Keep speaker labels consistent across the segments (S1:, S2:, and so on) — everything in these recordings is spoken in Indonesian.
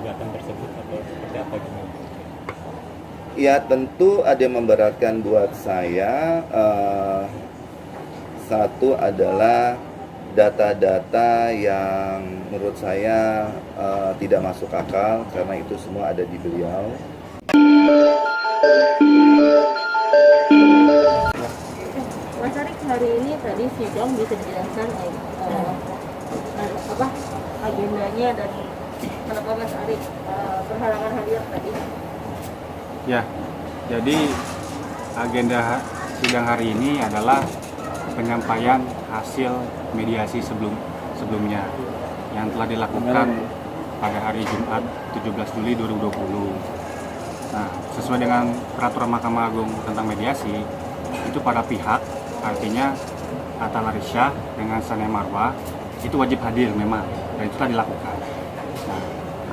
S1: gugatan tersebut atau seperti apa gimana?
S2: Ya tentu ada yang memberatkan buat saya. Satu adalah data-data yang menurut saya tidak masuk akal karena itu semua ada di beliau.
S3: Mas Arik, hari ini tadi sidang bisa dijelaskan apa agendanya dan kenapa Mas Arik berhalangan hadir tadi?
S4: Ya, jadi agenda sidang hari ini adalah penyampaian hasil mediasi sebelumnya yang telah dilakukan pada hari Jumat 17 Juli 2020. Nah, sesuai dengan peraturan Mahkamah Agung tentang mediasi, itu para pihak, artinya Atta Larisya dengan Sania Marwah, itu wajib hadir memang, dan itu telah dilakukan. Nah,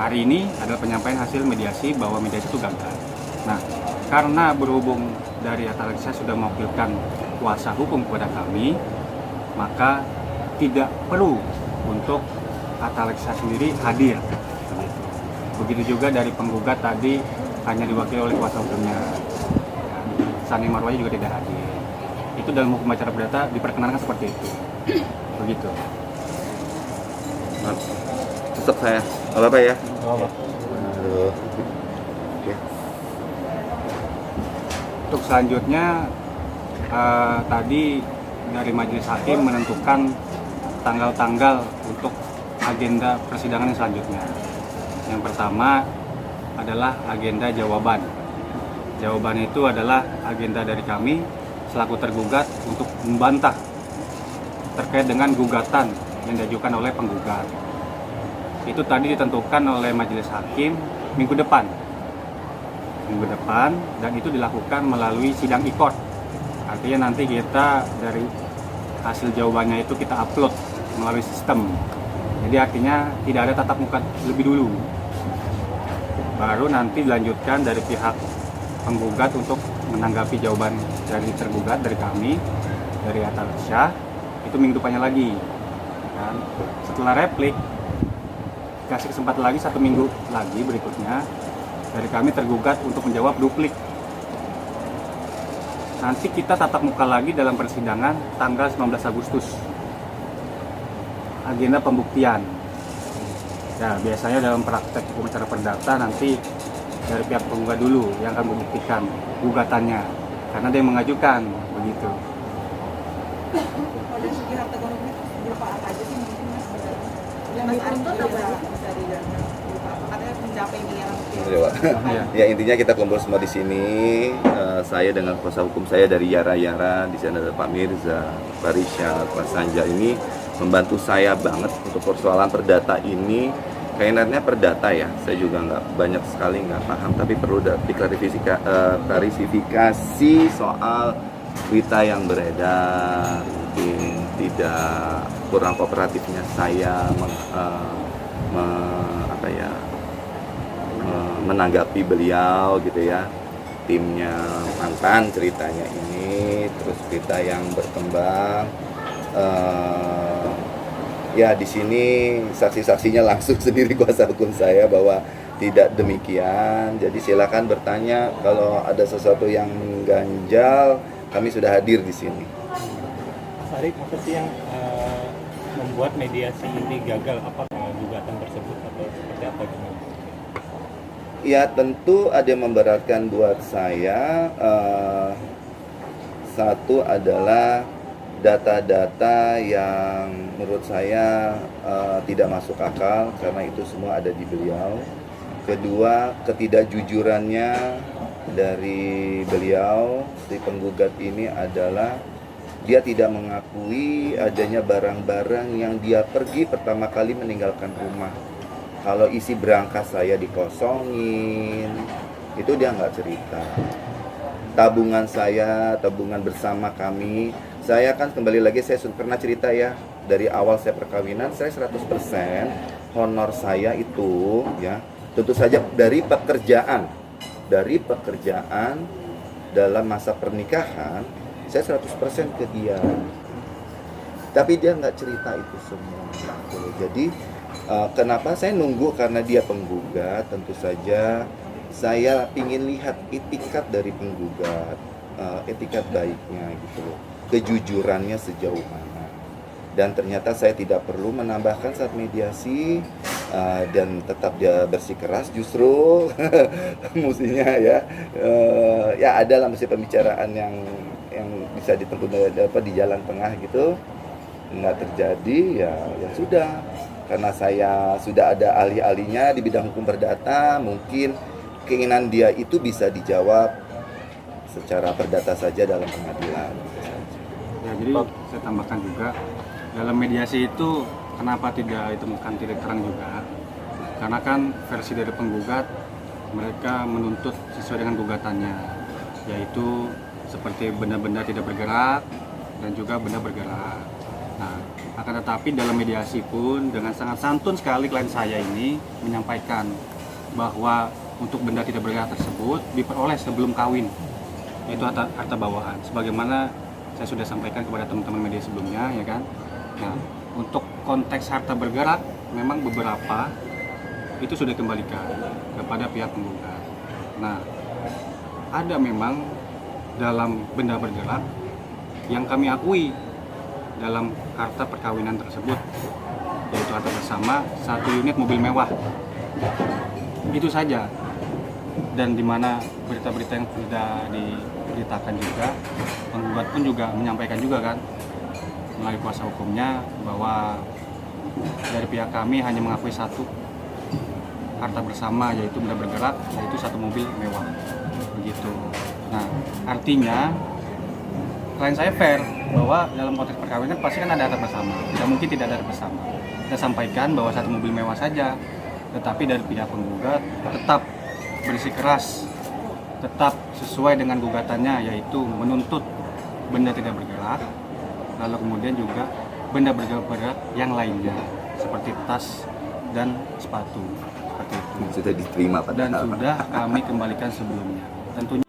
S4: hari ini adalah penyampaian hasil mediasi bahwa mediasi itu gagal. Nah, karena berhubung dari Atta Larisya sudah mewakilkan kuasa hukum kepada kami, maka tidak perlu untuk Atta Larisya sendiri hadir. Begitu juga dari penggugat tadi hanya diwakili oleh kuasa hukumnya. Sania Marwah juga tidak hadir. Itu dalam hukum acara perdata diperkenankan seperti itu. Begitu.
S2: Tetap saya, apa ya? Aduh. Oke.
S4: Untuk selanjutnya tadi dari Majelis Hakim menentukan tanggal-tanggal untuk agenda persidangan yang selanjutnya. Yang pertama adalah agenda jawaban. Jawaban itu adalah agenda dari kami selaku tergugat untuk membantah terkait dengan gugatan yang diajukan oleh penggugat. Itu tadi ditentukan oleh Majelis Hakim minggu depan, dan itu dilakukan melalui sidang e-court. Artinya nanti kita dari hasil jawabannya itu kita upload melalui sistem. Jadi artinya tidak ada tatap muka lebih dulu. Baru nanti dilanjutkan dari pihak penggugat untuk menanggapi jawaban dari tergugat, dari kami, dari Atta Larisya, itu minggu depannya lagi. Dan setelah replik, kasih kesempatan lagi 1 minggu lagi berikutnya, dari kami tergugat untuk menjawab duplik. Nanti kita tatap muka lagi dalam persidangan tanggal 19 Agustus. Agenda pembuktian. Ya, biasanya dalam praktek hukum acara perdata nanti dari pihak penggugat dulu yang akan membuktikan gugatannya, karena dia yang mengajukan, begitu.
S5: Dari segi harta ekonomi berupa apa aja sih mungkin Mas?
S3: Yang dituntut apa?
S5: Bisa dijelaskan berupa apa? Katanya mencapai miliaran
S4: Iya.
S2: Ya intinya kita kumpul semua di sini. Saya dengan kuasa hukum saya dari Yara, di sana ada Pak Mirza, Pak Rishad, Pak Sanja ini membantu saya banget untuk persoalan perdata ini. Kayaknya perdata ya, saya juga banyak sekali nggak paham, tapi perlu klarifikasi soal berita yang beredar. Mungkin tidak kurang kooperatifnya saya menanggapi beliau gitu ya. Timnya mantan ceritanya ini, terus berita yang berkembang. Ya di sini saksi-saksinya langsung sendiri kuasa hukum saya bahwa tidak demikian. Jadi silakan bertanya kalau ada sesuatu yang mengganjal, kami sudah hadir di sini.
S1: Mas Arik, apa sih yang membuat mediasi ini gagal? Apa gugatan tersebut atau seperti apa gimana?
S2: Ya tentu ada yang memberatkan buat saya. Satu adalah data-data yang menurut saya tidak masuk akal karena itu semua ada di beliau. Kedua, ketidakjujurannya dari beliau, si penggugat ini adalah dia tidak mengakui adanya barang-barang yang dia pergi pertama kali meninggalkan rumah. Kalau isi berangkas saya dikosongin, itu dia nggak cerita. Tabungan saya, tabungan bersama kami, saya kan kembali lagi saya pernah cerita ya, dari awal saya perkawinan saya 100% honor saya itu ya, tentu saja dari pekerjaan dalam masa pernikahan saya 100% ke dia, tapi dia nggak cerita itu semua. Jadi Kenapa saya nunggu? Karena dia penggugat, tentu saja saya ingin lihat etikat dari penggugat, etikat baiknya gitu loh, kejujurannya sejauh mana. Dan ternyata saya tidak perlu menambahkan saat mediasi, dan tetap dia bersikeras justru mestinya ya, ya ada lah mesti pembicaraan yang bisa ditempuh di jalan tengah gitu. Nggak terjadi ya sudah, karena saya sudah ada ahli-ahlinya di bidang hukum perdata, mungkin keinginan dia itu bisa dijawab secara perdata saja dalam pengadilan.
S4: Ya, jadi saya tambahkan juga dalam mediasi itu kenapa tidak ditemukan titik terang juga, karena kan versi dari penggugat mereka menuntut sesuai dengan gugatannya, yaitu seperti benda-benda tidak bergerak dan juga benda bergerak. Nah, akan tetapi dalam mediasi pun dengan sangat santun sekali klien saya ini menyampaikan bahwa untuk benda tidak bergerak tersebut diperoleh sebelum kawin, yaitu harta bawaan, sebagaimana saya sudah sampaikan kepada teman-teman media sebelumnya, ya kan. Nah, untuk konteks harta bergerak memang beberapa itu sudah dikembalikan kepada pihak penggugat. Nah, ada memang dalam benda bergerak yang kami akui dalam harta perkawinan tersebut, yaitu harta bersama 1 unit mobil mewah. Itu saja. Dan di mana berita-berita yang sudah diberitakan juga, penggugat pun juga menyampaikan juga kan melalui kuasa hukumnya bahwa dari pihak kami hanya mengakui 1 harta bersama, yaitu benda bergerak, yaitu 1 mobil mewah. Begitu. Nah, artinya klien saya fair bahwa dalam konteks perkawinan pasti kan ada harta bersama, tidak mungkin tidak ada harta bersama. Kita sampaikan bahwa 1 mobil mewah saja, tetapi dari pihak penggugat tetap bersikeras, tetap sesuai dengan gugatannya, yaitu menuntut benda tidak bergerak, lalu kemudian juga benda bergerak yang lainnya seperti tas dan sepatu, seperti itu.
S2: Sudah diterima
S4: dan sudah kami kembalikan sebelumnya. Tentunya